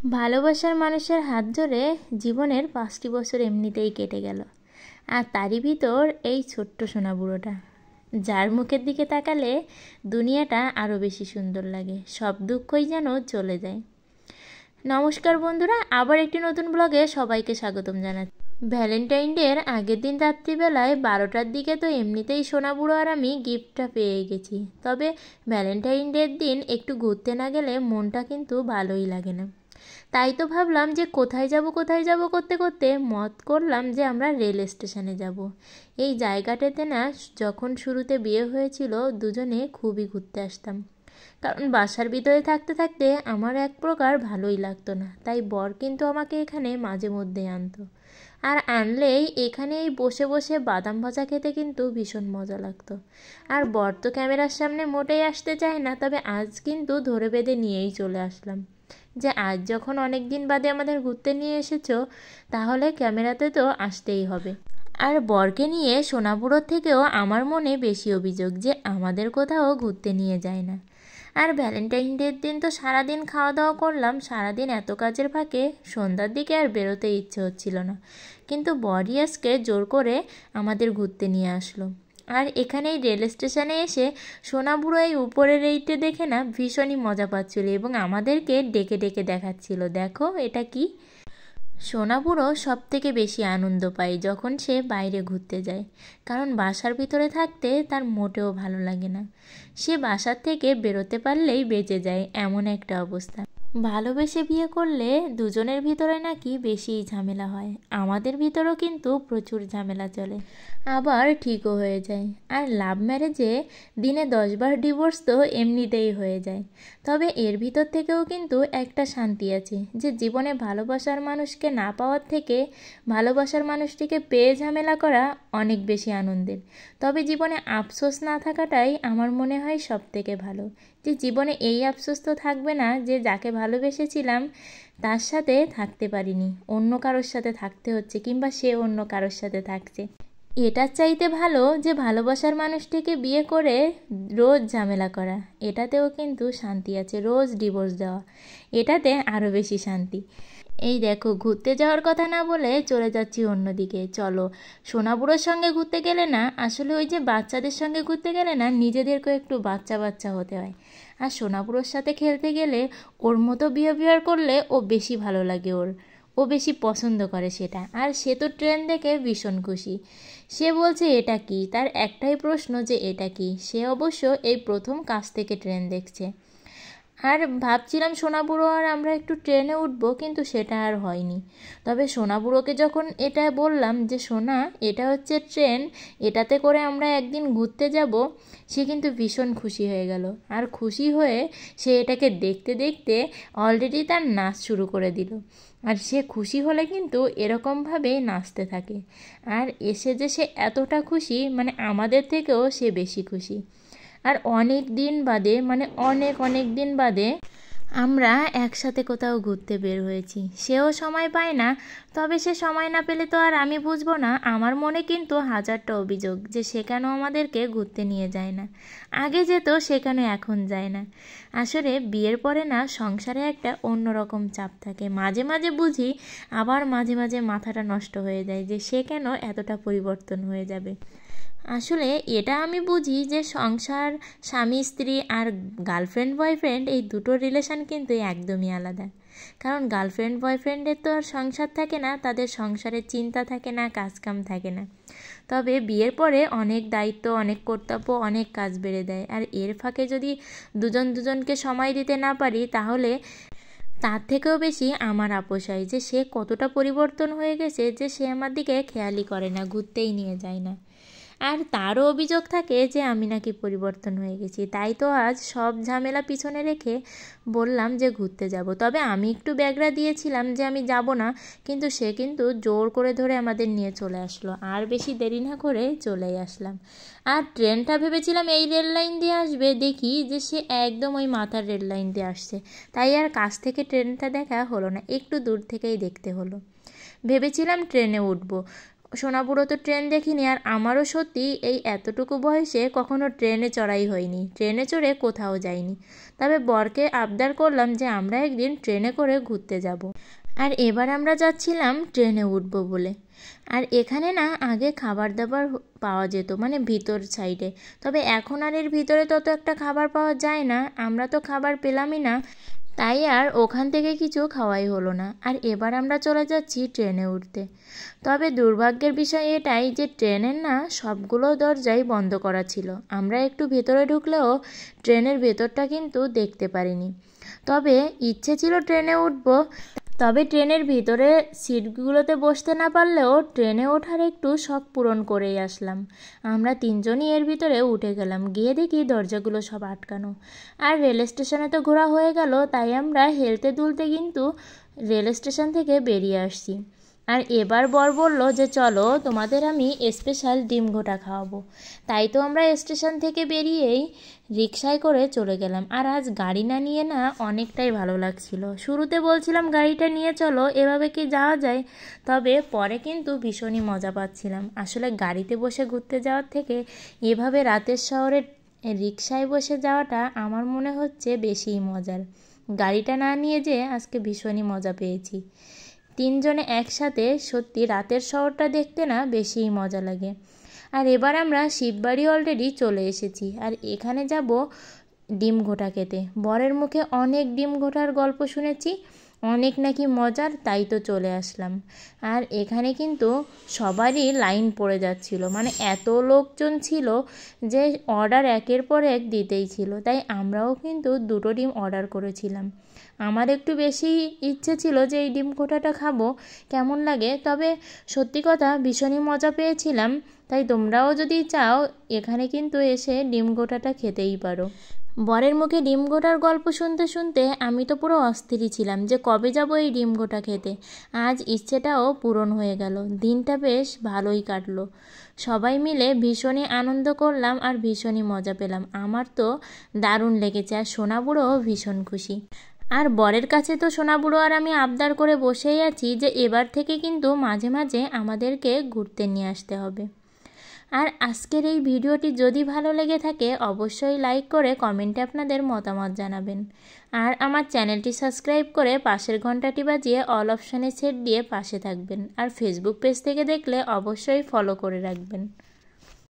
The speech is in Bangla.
ভালোবাসার মানুষের হাত ধরে জীবনের 5টি বছর এমনিতেই কেটে গেল। আর তারই ভিতর এই ছোট্ট সোনা বুড়োটা, যার মুখের দিকে তাকালে দুনিয়াটা আরও বেশি সুন্দর লাগে, সব দুঃখই যেন চলে যায়। নমস্কার বন্ধুরা, আবার একটি নতুন ব্লগে সবাইকে স্বাগতম জানাচ্ছি। ভ্যালেন্টাইন ডের আগের দিন রাত্রিবেলায় 12টার দিকে তো এমনিতেই সোনা বুড়ো আর আমি গিফটটা পেয়ে গেছি। তবে ভ্যালেন্টাইন ডের দিন একটু ঘুরতে না গেলে মনটা কিন্তু ভালোই লাগে না। তাই তো ভাবলাম যে কোথায় যাব করতে করতে মত করলাম যে আমরা রেল স্টেশনে যাব। এই জায়গাটাতে না যখন শুরুতে বিয়ে হয়েছিল দুজনে খুবই ঘুরতে আসতাম, কারণ বাসার ভিতরে থাকতে থাকতে আমার এক প্রকার ভালোই লাগতো না। তাই বর কিন্তু আমাকে এখানে মাঝে মধ্যেই আনতো, আর আনলেই এখানেই বসে বসে বাদাম ভাজা খেতে কিন্তু ভীষণ মজা লাগতো। আর বর তো ক্যামেরার সামনে মোটেই আসতে চায় না, তবে আজ কিন্তু ধরে বেঁধে নিয়েই চলে আসলাম যে আজ যখন অনেক দিন বাদে আমাদের ঘুরতে নিয়ে এসেছো, তাহলে ক্যামেরাতে তো আসতেই হবে। আর বরকে নিয়ে সোনাপুরোর থেকেও আমার মনে বেশি অভিযোগ যে আমাদের কোথাও ঘুরতে নিয়ে যায় না। আর ভ্যালেন্টাইন ডের দিন তো সারাদিন খাওয়া দাওয়া করলাম, সারাদিন এত কাজের ফাঁকে সন্ধ্যার দিকে আর বেরোতে ইচ্ছে হচ্ছিল না, কিন্তু বরই আজকে জোর করে আমাদের ঘুরতে নিয়ে আসলো। আর এখানে এই রেল স্টেশনে এসে সোনাবুড়ো এই উপরের এইটে দেখে না ভীষণই মজা পাচ্ছিল এবং আমাদেরকে ডেকে ডেকে দেখাচ্ছিল, দেখো এটা কি। সোনাবুড়ো সব থেকে বেশি আনন্দ পায় যখন সে বাইরে ঘুরতে যায়, কারণ বাসার ভিতরে থাকতে তার মোটেও ভালো লাগে না। সে বাসার থেকে বেরোতে পারলেই বেঁচে যায়, এমন একটা অবস্থা। ভালোবেসে বিয়ে করলে দুজনের ভিতরে নাকি বেশিই ঝামেলা হয়, আমাদের ভিতরেও কিন্তু প্রচুর ঝামেলা চলে, আবার ঠিকও হয়ে যায়। আর লাভ ম্যারেজে দিনে 10বার ডিভোর্স তো এমনিতেই হয়ে যায়। তবে এর ভিতর থেকেও কিন্তু একটা শান্তি আছে যে জীবনে ভালোবাসার মানুষকে না পাওয়ার থেকে ভালোবাসার মানুষটিকে পেয়ে ঝামেলা করা অনেক বেশি আনন্দের। তবে জীবনে আফসোস না থাকাটাই আমার মনে হয় সব থেকে ভালো, যে জীবনে এই আফসোস তো থাকবে না যে যাকে ভালোবেসেছিলাম তার সাথে থাকতে পারিনি, অন্য কারোর সাথে থাকতে হচ্ছে, কিংবা সে অন্য কারোর সাথে থাকছে। এটার চাইতে ভালো যে ভালোবাসার মানুষটিকে বিয়ে করে রোজ ঝামেলা করা, এটাতেও কিন্তু শান্তি আছে। রোজ ডিভোর্স দেওয়া, এটাতে আরও বেশি শান্তি। এই দেখো, ঘুরতে যাওয়ার কথা না বলে চলে যাচ্ছি অন্যদিকে। চলো, সোনাবুড়োর সঙ্গে ঘুরতে গেলে না, আসলে ওই যে বাচ্চাদের সঙ্গে ঘুরতে গেলে না নিজেদেরকেও একটু বাচ্চা বাচ্চা হতে হয়। আর সোনাবুড়োর সাথে খেলতে গেলে ওর মতো বিহেভিয়ার করলে ও বেশি ভালো লাগে, ও বেশি পছন্দ করে সেটা। আর সে তো ট্রেন দেখে ভীষণ খুশি, সে বলছে এটা কি, তার একটাই প্রশ্ন যে এটা কি। সে অবশ্য এই প্রথম কাছ থেকে ট্রেন দেখছে। আর ভাবছিলাম সোনাবুড়ো আর আমরা একটু ট্রেনে উঠবো, কিন্তু সেটা আর হয়নি। তবে সোনাবুড়োকে যখন এটা বললাম যে সোনা এটা হচ্ছে ট্রেন, এটাতে করে আমরা একদিন ঘুরতে যাব, সে কিন্তু ভীষণ খুশি হয়ে গেল। আর খুশি হয়ে সে এটাকে দেখতে দেখতে অলরেডি তার নাচ শুরু করে দিল। আর সে খুশি হলে কিন্তু এরকমভাবেই নাচতে থাকে। আর এসে যে সে এতটা খুশি, মানে আমাদের থেকেও সে বেশি খুশি। আর অনেক দিন বাদে, মানে অনেক অনেক দিন বাদে আমরা একসাথে কোথাও ঘুরতে বের হয়েছি। সেও সময় পায় না, তবে সে সময় না পেলে তো আর আমি বুঝবো না। আমার মনে কিন্তু হাজারটা অভিযোগ যে সে কেন আমাদেরকে ঘুরতে নিয়ে যায় না, আগে যেত সে কেন এখন যায় না। আসলে বিয়ের পরে না সংসারে একটা অন্যরকম চাপ থাকে, মাঝে মাঝে বুঝি, আবার মাঝে মাঝে মাথাটা নষ্ট হয়ে যায় যে সে কেন এতটা পরিবর্তন হয়ে যাবে। আসলে এটা আমি বুঝি যে সংসার, স্বামী স্ত্রী আর গার্লফ্রেন্ড বয়ফ্রেন্ড, এই দুটো রিলেশান কিন্তু একদমই আলাদা। কারণ গার্লফ্রেন্ড বয়ফ্রেন্ডের তো আর সংসার থাকে না, তাদের সংসারের চিন্তা থাকে না, কাজকাম থাকে না। তবে বিয়ের পরে অনেক দায়িত্ব, অনেক কর্তব্য, অনেক কাজ বেড়ে দেয়। আর এর ফাঁকে যদি দুজন দুজনকে সময় দিতে না পারি, তাহলে তার থেকেও বেশি আমার আপোষ হয় যে সে কতটা পরিবর্তন হয়ে গেছে, যে সে আমার দিকে খেয়ালই করে না, ঘুরতেই নিয়ে যায় না। আর তারও অভিযোগ থাকে যে আমি নাকি পরিবর্তন হয়ে গেছি। তাই তো আজ সব ঝামেলা পিছনে রেখে বললাম যে ঘুরতে যাব। তবে আমি একটু ব্যাগরা দিয়েছিলাম যে আমি যাব না, কিন্তু সে কিন্তু জোর করে ধরে আমাদের নিয়ে চলে আসলো। আর বেশি দেরি না করে চলেই আসলাম। আর ট্রেনটা ভেবেছিলাম এই রেল লাইন দিয়ে আসবে, দেখি যে সে একদম ওই মাথার রেল লাইন দিয়ে আসছে। তাই আর কাছ থেকে ট্রেনটা দেখা হলো না, একটু দূর থেকেই দেখতে হলো। ভেবেছিলাম ট্রেনে উঠবো, সোনাপুরো তো ট্রেন দেখিনি, আর আমারও সত্যি এই এতটুকু বয়সে কখনো ট্রেনে চড়াই হয়নি, ট্রেনে চড়ে কোথাও যাইনি। তবে বরকে আবদার করলাম যে আমরা একদিন ট্রেনে করে ঘুরতে যাব। আর এবার আমরা যাচ্ছিলাম ট্রেনে উঠবো বলে। আর এখানে না আগে খাবার দাবার পাওয়া যেত, মানে ভিতর সাইডে, তবে এখন আর এর ভিতরে তত একটা খাবার পাওয়া যায় না, আমরা তো খাবার পেলামই না, তাই আর ওখান থেকে কিছু খাওয়াই হলো না। আর এবার আমরা চলে যাচ্ছি ট্রেনে উঠতে। তবে দুর্ভাগ্যের বিষয় এটাই যে ট্রেনের না সবগুলো দরজাই বন্ধ করা ছিল, আমরা একটু ভেতরে ঢুকলেও ট্রেনের ভেতরটা কিন্তু দেখতে পারিনি। তবে ইচ্ছে ছিল ট্রেনে উঠবো, তবে ট্রেনের ভিতরে সিটগুলোতে বসতে না পারলেও ট্রেনে ওঠার একটু শখ পূরণ করেই আসলাম। আমরা তিনজনই এর ভিতরে উঠে গেলাম, গিয়ে দেখি দরজাগুলো সব আটকানো। আর রেল স্টেশনে তো ঘোরা হয়ে গেল, তাই আমরা হেলতে দুলতে কিন্তু রেল স্টেশন থেকে বেরিয়ে আসছি। আর এবার বর বলল যে চলো তোমাদের আমি স্পেশাল ডিম ঘোটা খাওয়াবো। তাই তো আমরা স্টেশন থেকে বেরিয়েই রিকশায় করে চলে গেলাম। আর আজ গাড়ি না নিয়ে না অনেকটাই ভালো লাগছিল। শুরুতে বলছিলাম গাড়িটা নিয়ে চলো, এভাবে কি যাওয়া যায়, তবে পরে কিন্তু ভীষণই মজা পাচ্ছিলাম। আসলে গাড়িতে বসে ঘুরতে যাওয়ার থেকে এভাবে রাতের শহরে রিকশায় বসে যাওয়াটা আমার মনে হচ্ছে বেশিই মজার। গাড়িটা না নিয়ে যে আজকে ভীষণই মজা পেয়েছি। তিনজনে একসাথে সত্যি রাতের শহরটা দেখতে না বেশিই মজা লাগে। আর এবার আমরা শিববাড়ি অলরেডি চলে এসেছি, আর এখানে যাব ডিম ঘোটা খেতে। বরের মুখে অনেক ডিম ঘোটার গল্প শুনেছি, অনেক নাকি মজার, তাই তো চলে আসলাম। আর এখানে কিন্তু সবারই লাইন পড়ে যাচ্ছিল, মানে এত লোকজন ছিল যে অর্ডার একের পর এক দিতেই ছিল, তাই আমরাও কিন্তু 2টো ডিম অর্ডার করেছিলাম। আমার একটু বেশি ইচ্ছে ছিল যে এই ডিম ঘোটাটা খাবো, কেমন লাগে, তবে সত্যি কথা ভীষণই মজা পেয়েছিলাম। তাই তোমরাও যদি চাও এখানে কিন্তু এসে ডিম ঘোটাটা খেতেই পারো। বরের মুখে ডিম ঘোটার গল্প শুনতে শুনতে আমি তো পুরো অস্থিরই ছিলাম যে কবে যাব এই ডিম ঘোটা খেতে। আজ ইচ্ছেটাও পূরণ হয়ে গেল, দিনটা বেশ ভালোই কাটলো। সবাই মিলে ভীষণই আনন্দ করলাম আর ভীষণই মজা পেলাম। আমার তো দারুণ লেগেছে, আর সোনাবুড়োও ভীষণ খুশি। আর বরের কাছে তো সোনাবুড়ো আর আমি আবদার করে বসেই আছি যে এবার থেকে কিন্তু মাঝে মাঝে আমাদেরকে ঘুরতে নিয়ে আসতে হবে। আর আজকের এই ভিডিওটি যদি ভালো লেগে থাকে অবশ্যই লাইক করে কমেন্টে আপনাদের মতামত জানাবেন। আর আমার চ্যানেলটি সাবস্ক্রাইব করে পাশের ঘন্টাটি বাজিয়ে অল অপশানে সেট দিয়ে পাশে থাকবেন। আর ফেসবুক পেজ থেকে দেখলে অবশ্যই ফলো করে রাখবেন।